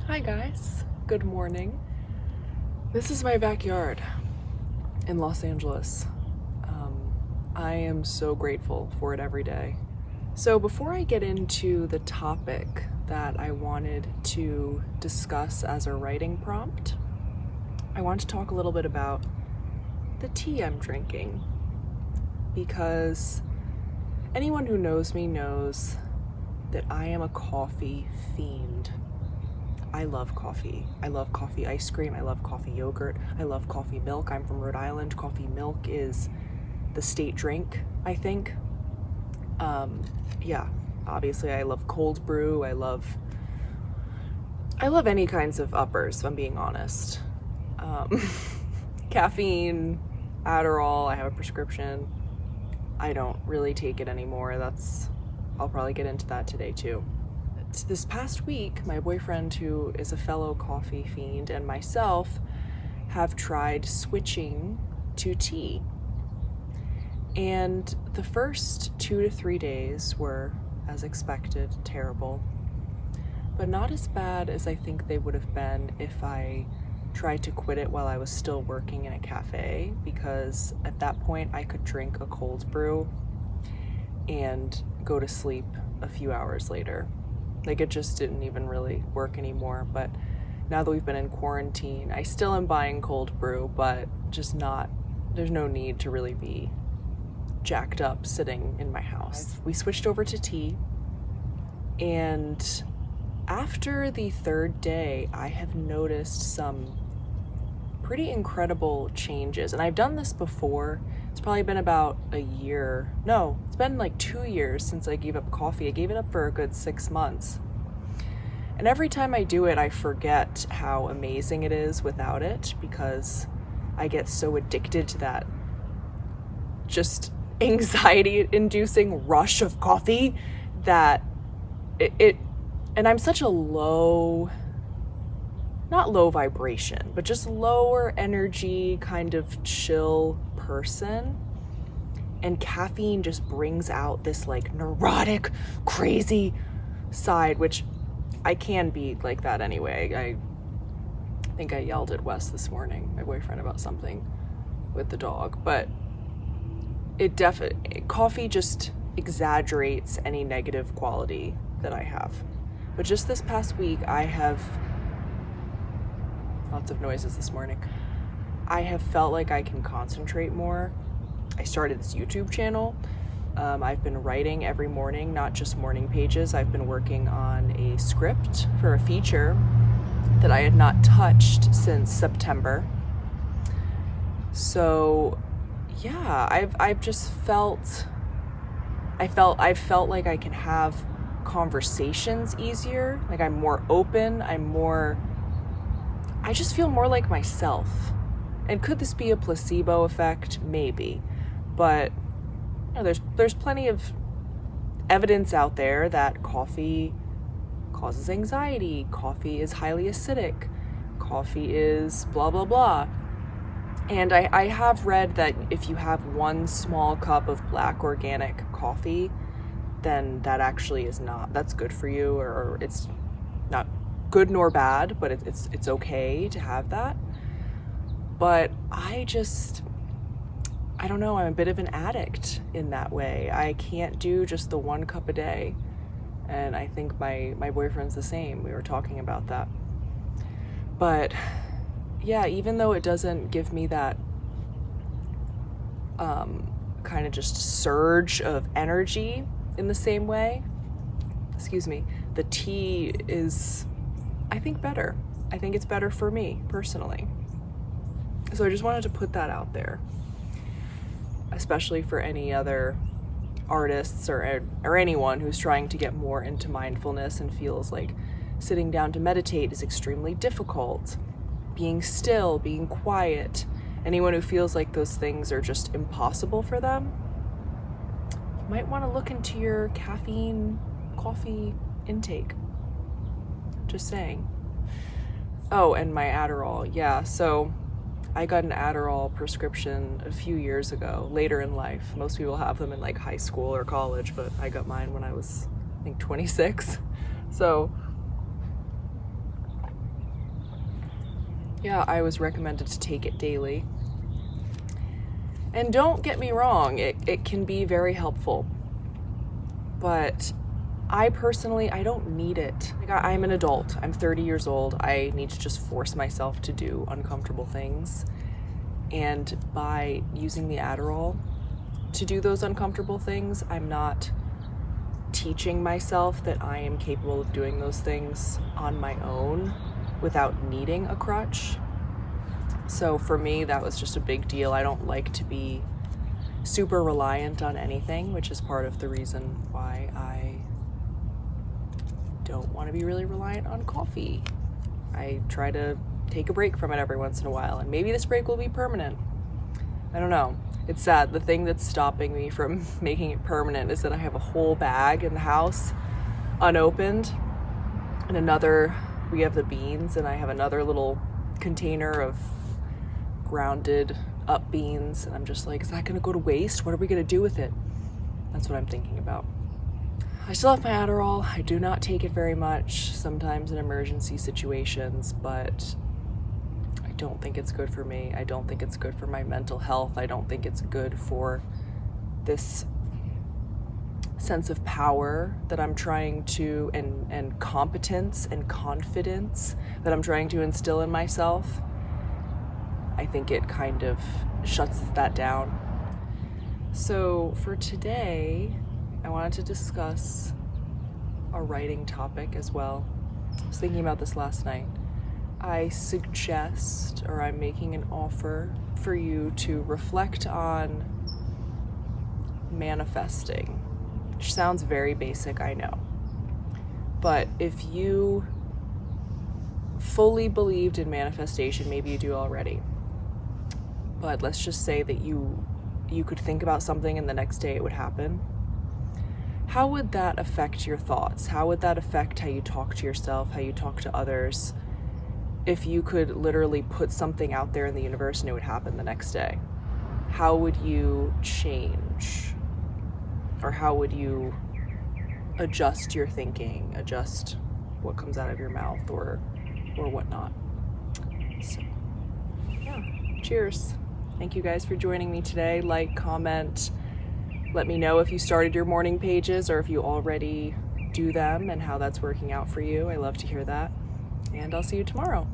Hi guys, good morning. This is my backyard in Los Angeles. I am so grateful for it every day. So before I get into the topic that I wanted to discuss as a writing prompt, I want to talk a little bit about the tea I'm drinking, because anyone who knows me knows that I am a coffee fiend. I love coffee. I love coffee ice cream. I love coffee yogurt. I love coffee milk. I'm from Rhode Island. Coffee milk is the state drink, I think. Yeah, obviously I love cold brew. I love any kinds of uppers, if I'm being honest. Caffeine, Adderall, I have a prescription. I don't really take it anymore. I'll probably get into that today too. This past week, my boyfriend, who is a fellow coffee fiend, and myself have tried switching to tea. And the first 2 to 3 days were, as expected, terrible, but not as bad as I think they would have been if I tried to quit it while I was still working in a cafe, because at that point I could drink a cold brew and go to sleep a few hours later. Like, it just didn't even really work anymore. But now that we've been in quarantine, I still am buying cold brew, but there's no need to really be jacked up sitting in my house. We switched over to tea, and after the third day, I have noticed some pretty incredible changes. And I've done this before. It's probably been about a year. No, it's been like 2 years since I gave up coffee. I gave it up for a good 6 months. And every time I do it, I forget how amazing it is without it, because I get so addicted to that just anxiety-inducing rush of coffee that and I'm such a not low vibration, but just lower energy, kind of chill person. And caffeine just brings out this like neurotic, crazy side, which I can be like that anyway. I think I yelled at Wes this morning, my boyfriend, about something with the dog, but coffee just exaggerates any negative quality that I have. But just this past week, I have lots of noises this morning. I have felt like I can concentrate more. I started this YouTube channel. I've been writing every morning, not just morning pages. I've been working on a script for a feature that I had not touched since September. So yeah, I've felt like I can have conversations easier. Like, I'm more open. I just feel more like myself. And could this be a placebo effect? Maybe. But there's plenty of evidence out there that coffee causes anxiety, coffee is highly acidic, coffee is blah blah blah. And I have read that if you have 1 small cup of black organic coffee, then that actually that's good for you, or it's not good nor bad, but it's okay to have that. But I don't know, I'm a bit of an addict in that way. I can't do just the 1 cup a day. And I think my boyfriend's the same. We were talking about that. But yeah, even though it doesn't give me that kind of just surge of energy in the same way, the tea is, I think, better. I think it's better for me personally. So I just wanted to put that out there, especially for any other artists or anyone who's trying to get more into mindfulness and feels like sitting down to meditate is extremely difficult. Being still, being quiet, anyone who feels like those things are just impossible for them, you might want to look into your coffee intake. Just saying. Oh, and my Adderall. Yeah, so I got an Adderall prescription a few years ago, later in life. Most people have them in like high school or college, but I got mine when I was, I think, 26. So yeah, I was recommended to take it daily. And don't get me wrong, it can be very helpful. But I personally, I don't need it. Like, I'm an adult. I'm 30 years old. I need to just force myself to do uncomfortable things. And by using the Adderall to do those uncomfortable things, I'm not teaching myself that I am capable of doing those things on my own without needing a crutch. So for me, that was just a big deal. I don't like to be super reliant on anything, which is part of the reason why I don't want to be really reliant on coffee. I try to take a break from it every once in a while, and maybe this break will be permanent. I don't know. It's sad. The thing that's stopping me from making it permanent is that I have a whole bag in the house unopened, and we have the beans, and I have another little container of grounded up beans, and I'm just like, is that gonna go to waste? What are we gonna do with it? That's what I'm thinking about. I still have my Adderall. I do not take it very much, sometimes in emergency situations, but I don't think it's good for me. I don't think it's good for my mental health. I don't think it's good for this sense of power that I'm trying to, and competence and confidence that I'm trying to instill in myself. I think it kind of shuts that down. So for today, I wanted to discuss a writing topic as well. I was thinking about this last night. I suggest, or I'm making an offer for you to reflect on manifesting, which sounds very basic, I know. But if you fully believed in manifestation, maybe you do already, but let's just say that you could think about something and the next day it would happen. How would that affect your thoughts? How would that affect how you talk to yourself, how you talk to others, if you could literally put something out there in the universe and it would happen the next day? How would you change? Or how would you adjust your thinking, adjust what comes out of your mouth or whatnot? So, yeah, cheers. Thank you guys for joining me today. Like, comment, let me know if you started your morning pages or if you already do them and how that's working out for you. I love to hear that. And I'll see you tomorrow.